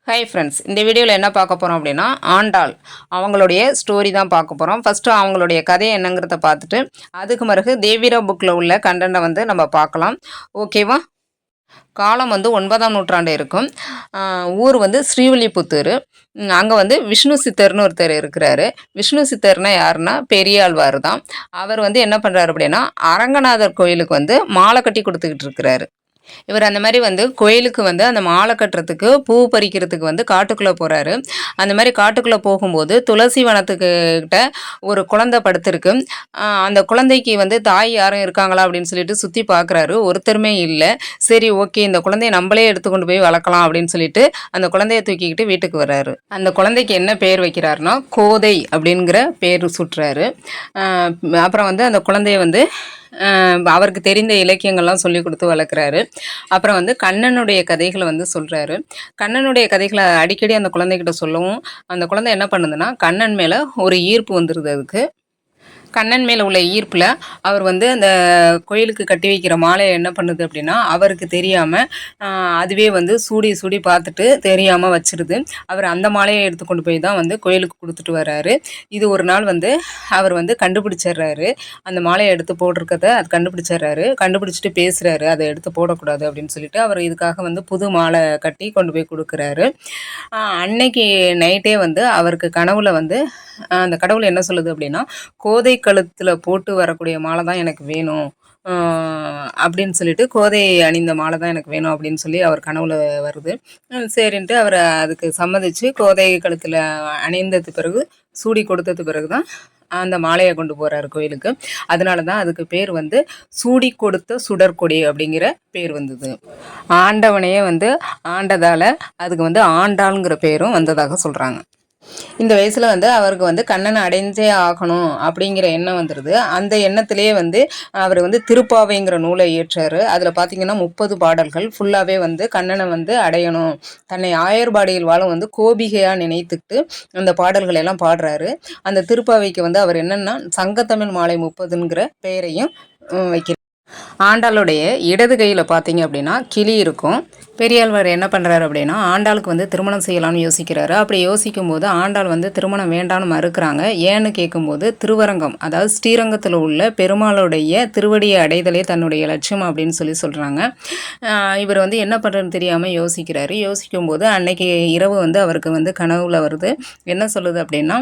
Hi friends, இந்த வீடியோவில் என்ன பார்க்க போகிறோம் அப்படின்னா ஆண்டாள் அவங்களுடைய ஸ்டோரி தான் பார்க்க போகிறோம். ஃபஸ்ட்டு அவங்களுடைய கதை என்னங்கிறத பார்த்துட்டு அதுக்கு பிறகு தேவிரா புக்கில் உள்ள கண்டென்ட்டை வந்து நம்ம பார்க்கலாம். ஓகேவா? காலம் வந்து 9ஆம் நூற்றாண்டு இருக்கும். ஊர் வந்து ஸ்ரீவில்லிபுத்தூர். அங்கே வந்து விஷ்ணு சித்தர்னு ஒருத்தர் இருக்கிறாரு. விஷ்ணு சித்தர்னா யாருன்னா பெரியாழ்வார் தான். அவர் வந்து என்ன பண்ணுறாரு அப்படின்னா அரங்கநாதர் கோயிலுக்கு வந்து மாலை கட்டி கொடுத்துக்கிட்டு இருக்கிறாரு. இவர் அந்த மாதிரி வந்து கோயிலுக்கு வந்து அந்த மாலை கட்டுறதுக்கு பூ பறிக்கிறதுக்கு வந்து காட்டுக்குள்ளே போகிறாரு. அந்த மாதிரி காட்டுக்குள்ளே போகும்போது துளசி வனத்துக்கிட்ட ஒரு குழந்தை படுத்திருக்கு. அந்த குழந்தைக்கு வந்து தாய் யாரும் இருக்காங்களா அப்படின்னு சொல்லிட்டு சுற்றி பார்க்குறாரு. ஒருத்தருமே இல்லை. சரி, ஓகே, இந்த குழந்தைய நம்மளே எடுத்துக்கொண்டு போய் வளர்க்கலாம் அப்படின்னு சொல்லிட்டு அந்த குழந்தைய தூக்கிக்கிட்டு வீட்டுக்கு வர்றாரு. அந்த குழந்தைக்கு என்ன பேர் வைக்கிறாருன்னா கோதை அப்படிங்கிற பேர் சுட்டுறாரு. அப்புறம் வந்து அந்த குழந்தைய வந்து அவருக்கு தெரிந்த இலக்கியங்கள்லாம் சொல்லி கொடுத்து வளர்க்குறாரு. அப்புறம் வந்து கண்ணனுடைய கதைகளை வந்து சொல்கிறாரு. கண்ணனுடைய கதைகளை அடிக்கடி அந்த குழந்தைகிட்ட சொல்லவும் அந்த குழந்தை என்ன பண்ணுதுன்னா கண்ணன் மேலே ஒரு ஈர்ப்பு வந்துடுது. அதுக்கு கண்ணன் மேலே உள்ள ஈர்ப்பில் அவர் வந்து அந்த கோயிலுக்கு கட்டி வைக்கிற மாலையை என்ன பண்ணுது அப்படின்னா அவருக்கு தெரியாமல் அதுவே வந்து சூடி சூடி பார்த்துட்டு தெரியாமல் வச்சிருது. அவர் அந்த மாலையை எடுத்துக்கொண்டு போய் தான் வந்து கோயிலுக்கு கொடுத்துட்டு வர்றாரு. இது ஒரு நாள் வந்து அவர் வந்து கண்டுபிடிச்சிடுறாரு. அந்த மாலையை எடுத்து போட்டிருக்கத அது கண்டுபிடிச்சிட்டு பேசுகிறாரு, அதை எடுத்து போடக்கூடாது அப்படின்னு சொல்லிட்டு அவர் இதுக்காக வந்து புது மாலை கட்டி கொண்டு போய் கொடுக்குறாரு. அன்னைக்கு நைட்டே வந்து அவருக்கு கனவுல வந்து அந்த கடவுள் என்ன சொல்லுது அப்படின்னா கோதை கழுத்தில் போட்டு வரக்கூடிய மாலை தான் எனக்கு வேணும் அப்படின்னு சொல்லிட்டு கோதை அணிந்த மாலை தான் எனக்கு வேணும் அப்படின்னு சொல்லி அவர் கனவுல வருது. சரின்ட்டு அவர் அதுக்கு சம்மதிச்சு கோதை கழுத்தில் அணிந்தது பிறகு சூடி கொடுத்தது பிறகு தான் அந்த மாலையை கொண்டு போகிறாரு கோயிலுக்கு. அதனால தான் அதுக்கு பேர் வந்து சூடி கொடுத்த சுடற்கொடி அப்படிங்கிற பேர் வந்தது. ஆண்டவனையே வந்து ஆண்டதால் அதுக்கு வந்து ஆண்டாளுங்கிற பேரும் வந்ததாக சொல்கிறாங்க. இந்த வயசில் வந்து அவருக்கு வந்து கண்ணனை அடைஞ்சே ஆகணும் அப்படிங்கிற எண்ணம் வந்துடுது. அந்த எண்ணத்திலே வந்து அவர் வந்து திருப்பாவைங்கிற நூலை இயற்றாரு. அதில் பார்த்தீங்கன்னா 30 பாடல்கள் ஃபுல்லாகவே வந்து கண்ணனை வந்து அடையணும், தன்னை ஆயர்பாடியில் வாழும் வந்து கோபிகையாக நினைத்துக்கிட்டு அந்த பாடல்கள் எல்லாம் பாடுறாரு. அந்த திருப்பாவைக்கு வந்து அவர் என்னென்னா சங்கத்தமிழ் மாலை 30ங்கிற பெயரையும் வைக்கிறார். ஆண்டாளுடைய இடது கையில் பார்த்தீங்க அப்படின்னா கிளி இருக்கும். பெரியாழ்வார் என்ன பண்ணுறாரு அப்படின்னா ஆண்டாளுக்கு வந்து திருமணம் செய்யலாம்னு யோசிக்கிறாரு. அப்படி யோசிக்கும் போது ஆண்டாள் வந்து திருமணம் வேண்டான்னு மறுக்கிறாங்க. ஏன்னு கேட்கும்போது திருவரங்கம், அதாவது ஸ்ரீரங்கத்தில் உள்ள பெருமாளுடைய திருவடியை அடைதலே தன்னுடைய லட்சியம் அப்படின்னு சொல்கிறாங்க. இவர் வந்து என்ன பண்ணுறதுன்னு தெரியாமல் யோசிக்கிறாரு. யோசிக்கும்போது அன்னைக்கு இரவு வந்து அவருக்கு வந்து கனவுல வருது. என்ன சொல்லுது அப்படின்னா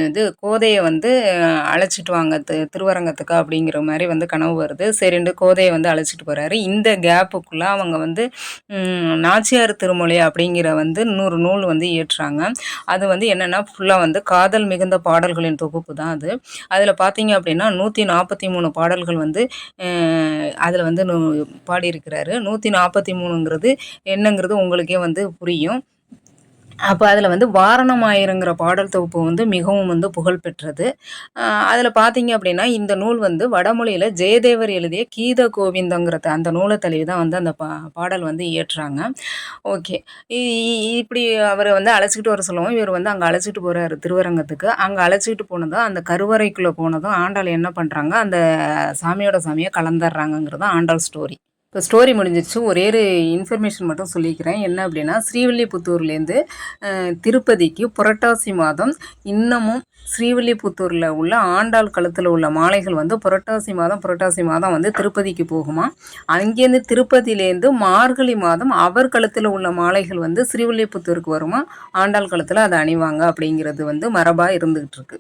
இது கோதையை வந்து அழைச்சிட்டு வாங்க திருவரங்கத்துக்கு அப்படிங்கிற மாதிரி வந்து கனவு வருது. சரிண்டு கோதையை வந்து அழைச்சிட்டு போகிறாரு. இந்த கேப்புக்குள்ளே அவங்க வந்து நாச்சியார் திருமொழி அப்படிங்கிற வந்து 100 நூல் வந்து இயற்றுறாங்க. அது வந்து என்னென்னா ஃபுல்லாக வந்து காதல் மிகுந்த பாடல்களின் தொகுப்பு தான் அது. அதில் பார்த்தீங்க அப்படின்னா 143 பாடல்கள் வந்து அதில் வந்து பாடியிருக்கிறாரு. 143ங்கிறது என்னங்கிறது உங்களுக்கே வந்து புரியும். அப்போ அதில் வந்து வாரணமாயிரங்கிற பாடல் தொகுப்பு வந்து மிகவும் வந்து புகழ்பெற்றது. அதில் பார்த்தீங்க அப்படின்னா இந்த நூல் வந்து வடமொழியில் ஜெயதேவர் எழுதிய கீத கோவிந்தங்கிறது அந்த நூலை தழுவி தான் வந்து அந்த பாடல் வந்து இயற்றுறாங்க. ஓகே, இப்படி அவரை வந்து அழைச்சிக்கிட்டு வர சொல்லவும் இவர் வந்து அங்கே அழைச்சிட்டு போகிறாரு திருவரங்கத்துக்கு. அங்கே அழைச்சிக்கிட்டு போனதும் அந்த கருவறைக்குள்ளே போனதும் ஆண்டாள் என்ன பண்ணுறாங்க, அந்த சாமியோட சாமியை கலந்துடுறாங்கங்கிறது ஆண்டாள் ஸ்டோரி. இப்போ ஸ்டோரி முடிஞ்சிருச்சு. ஒரே ஒரு இன்ஃபர்மேஷன் மட்டும் சொல்லிக்கிறேன். என்ன அப்படின்னா ஸ்ரீவில்லிபுத்தூர்லேருந்து திருப்பதிக்கு புரட்டாசி மாதம் இன்னமும் ஸ்ரீவில்லிபுத்தூரில் உள்ள ஆண்டாள் கழுத்தில் உள்ள மாலைகள் வந்து புரட்டாசி மாதம் வந்து திருப்பதிக்கு போகுமா. அங்கேருந்து திருப்பதியிலேருந்து மார்கழி மாதம் அவர் கழுத்தில் உள்ள மாலைகள் வந்து ஸ்ரீவில்லிபுத்தூருக்கு வருமா. ஆண்டாள் கழுத்தில் அதை அணிவாங்க அப்படிங்கிறது வந்து மரபாக இருந்துகிட்டு இருக்கு.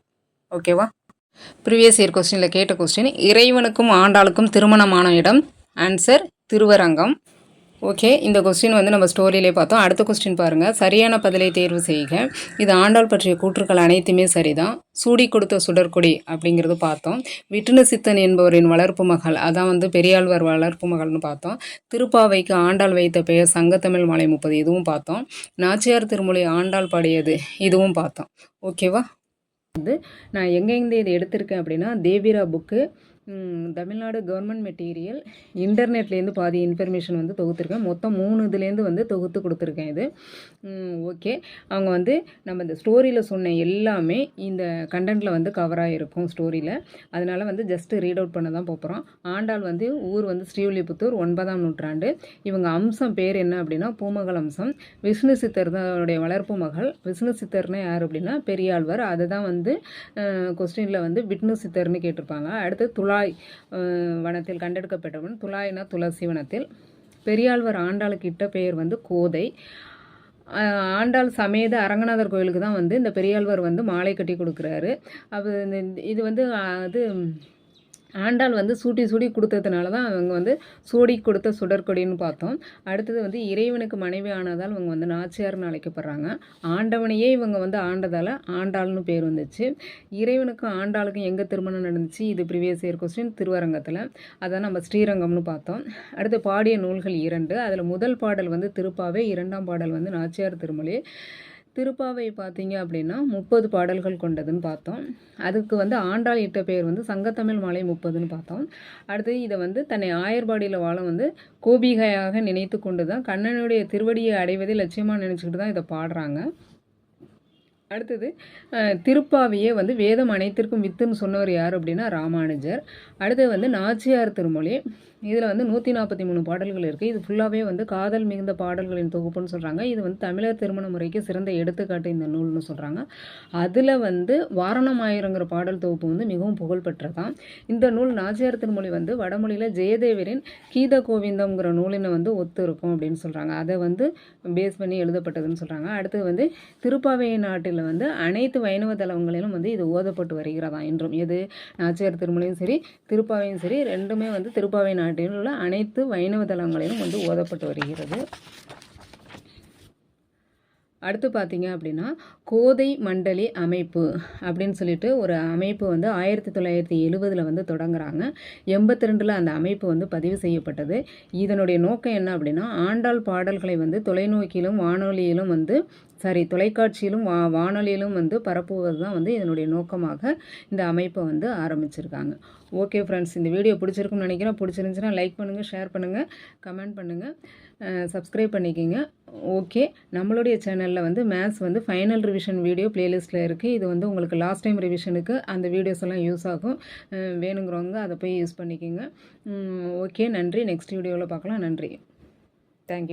ஓகேவா? ப்ரீவியஸ் இயர் கொஸ்டினில் கேட்ட கொஸ்டின், இறைவனுக்கும் ஆண்டாளுக்கும் திருமணமான இடம். ஆன்சர் திருவரங்கம். ஓகே, இந்த கொஸ்டின் வந்து நம்ம ஸ்டோரியிலே பார்த்தோம். அடுத்த கொஸ்டின் பாருங்கள். சரியான பதிலை தேர்வு செய்க. இது ஆண்டாள் பற்றிய கூற்றுக்கள் அனைத்துமே சரிதான். சூடி கொடுத்த சுடற்கொடி அப்படிங்கிறது பார்த்தோம். விட்டுணு சித்தன் என்பவரின் வளர்ப்பு மகள், அதான் வந்து பெரியாழ்வார் வளர்ப்பு மகள்னு பார்த்தோம். திருப்பாவைக்கு ஆண்டாள் வைத்த பெயர் சங்கத்தமிழ் மாலை 30, இதுவும் பார்த்தோம். நாச்சியார் திருமொழி ஆண்டாள் பாடியது, இதுவும் பார்த்தோம். ஓகேவா? வந்து நான் எங்கேருந்து இதை எடுத்திருக்கேன் அப்படின்னா தேவிரா புக்கு தமிழ்நாடு கவர்மெண்ட் மெட்டீரியல் இன்டர்நெட்லேருந்து பாதி இன்ஃபர்மேஷன் வந்து தொகுத்துருக்கேன். மொத்தம் 3 இதுலேருந்து வந்து தொகுத்து கொடுத்துருக்கேன் இது. ஓகே, அவங்க வந்து நம்ம இந்த ஸ்டோரியில் சொன்ன எல்லாமே இந்த கண்டென்ட்டில் வந்து கவராக இருக்கும் ஸ்டோரியில். அதனால் வந்து ஜஸ்ட்டு ரீட் அவுட் பண்ண தான் போகிறோம். ஆண்டாள் வந்து ஊர் வந்து ஸ்ரீவில்லிபுத்தூர், 9ஆம் நூற்றாண்டு. இவங்க அம்சம் பேர் என்ன அப்படின்னா பூமகள் அம்சம். விஷ்ணு சித்தர் தான் அவருடைய வளர்ப்பு மகள். விஷ்ணு சித்தர்னா யார் அப்படின்னா பெரியாழ்வார். அதை தான் வந்து கொஸ்டினில் வந்து விஷ்ணு சித்தர்னு கேட்டிருப்பாங்க. அடுத்து துலாய் வனத்தில் கண்டெடுக்கப்பட்டவன். துலாய்னா துளசி வனத்தில். பெரியாழ்வார் ஆண்டாளுக்கு இட்ட பெயர் வந்து கோதை. ஆண்டாள் சமேத அரங்கநாதர் கோயிலுக்கு தான் வந்து இந்த பெரியாழ்வார் வந்து மாலை கட்டி கொடுக்குறாரு. அது இது வந்து அது ஆண்டாள் வந்து சூட்டி கொடுத்ததுனால தான் அவங்க வந்து சூடி கொடுத்த சுடற்கொடின்னு பார்த்தோம். அடுத்தது வந்து இறைவனுக்கு மனைவி ஆனதால் இவங்க வந்து நாச்சியார்னு அழைக்கப்படுறாங்க. ஆண்டவனையே இவங்க வந்து ஆண்டதால் ஆண்டாள்னு பேர் வந்துச்சு. இறைவனுக்கும் ஆண்டாளுக்கும் எங்கே திருமணம் நடந்துச்சு? இது ப்ரீவியஸ் இயர் கொஸ்டின் திருவரங்கத்தில். அதான் நம்ம ஸ்ரீரங்கம்னு பார்த்தோம். அடுத்து பாடிய நூல்கள் 2. அதில் முதல் பாடல் வந்து திருப்பாவை, 2ஆம் பாடல் வந்து நாச்சியார் திருமொழி. திருப்பாவை பார்த்தீங்க அப்படின்னா 30 பாடல்கள் கொண்டதுன்னு பார்த்தோம். அதுக்கு வந்து ஆண்டாள் இட்ட பெயர் வந்து சங்கத்தமிழ் மாலை 30ன்னு பார்த்தோம். அடுத்து இதை வந்து தன்னை ஆயர்பாடியில் வாழ வந்து கோபிகையாக நினைத்து கொண்டு தான் கண்ணனுடைய திருவடியை அடைவதை லட்சியமாக நினச்சிக்கிட்டு தான் இதை பாடுறாங்க. அடுத்தது திருப்பாவையே வந்து வேதம் அனைத்திற்கும் வித்துன்னு சொன்னவர் யார் அப்படின்னா ராமானுஜர். அடுத்தது வந்து நாச்சியார் திருமொழி. இதில் வந்து 143 பாடல்கள் இருக்குது. இது ஃபுல்லாகவே வந்து காதல் மிகுந்த பாடல்களின் தொகுப்புன்னு சொல்கிறாங்க. இது வந்து தமிழர் திருமண முறைக்கு சிறந்த எடுத்துக்காட்டு இந்த நூல்னு சொல்கிறாங்க. அதில் வந்து வாரணமாயிரங்கிற பாடல் தொகுப்பு வந்து மிகவும் புகழ்பெற்றதான். இந்த நூல் நாச்சியார் திருமொழி வந்து வடமொழியில் ஜெயதேவரின் கீத கோவிந்தம்ங்கிற நூலினை வந்து ஒத்து இருக்கும் அப்படின்னு சொல்கிறாங்க. அதை வந்து பேஸ் பண்ணி எழுதப்பட்டதுன்னு சொல்கிறாங்க. அடுத்தது வந்து திருப்பாவை நாட்டில் வந்து அனைத்து வைணவ தலங்களிலும் வந்து இது ஓதப்பட்டு வருகிறதா என்றும். எது நாச்சியார் திருமொழியும் சரி திருப்பாவையும் சரி ரெண்டுமே வந்து திருப்பாவை நாட்டில் உள்ள அனைத்து வைணவ தலங்களிலும் வந்து ஓதப்பட்டு வருகிறது. அடுத்து பார்த்தீங்க அப்படின்னா கோதை மண்டலி அமைப்பு அப்படின்னு சொல்லிட்டு ஒரு அமைப்பு வந்து 1970 வந்து தொடங்குறாங்க. 82 அந்த அமைப்பு வந்து பதிவு செய்யப்பட்டது. இதனுடைய நோக்கம் என்ன அப்படின்னா ஆண்டாள் பாடல்களை வந்து தொலைநோக்கிலும் வானொலியிலும் வந்து தொலைக்காட்சியிலும் வானொலியிலும் வந்து பரப்புவது தான் வந்து இதனுடைய நோக்கமாக இந்த அமைப்பை வந்து ஆரம்பிச்சிருக்காங்க. ஓகே ஃப்ரெண்ட்ஸ், இந்த வீடியோ பிடிச்சிருக்குன்னு நினைக்கிறேன். பிடிச்சிருந்துச்சுன்னா லைக் பண்ணுங்கள், ஷேர் பண்ணுங்கள், கமெண்ட் பண்ணுங்கள், சப்ஸ்கிரைப் பண்ணிக்கோங்க. ஓகே, நம்மளுடைய சேனலில் வந்து மேத்ஸ் வந்து ஃபைனல் ரிவிஷன் வீடியோ ப்ளேலிஸ்ட்டில் இருக்குது. இது வந்து உங்களுக்கு லாஸ்ட் டைம் ரிவிஷனுக்கு அந்த வீடியோஸ் எல்லாம் யூஸ் ஆகும். வேணுங்கிறவங்க அதை போய் யூஸ் பண்ணிக்கோங்க. ஓகே, நன்றி. நெக்ஸ்ட் வீடியோவில் பார்க்கலாம். நன்றி. தேங்க்யூ.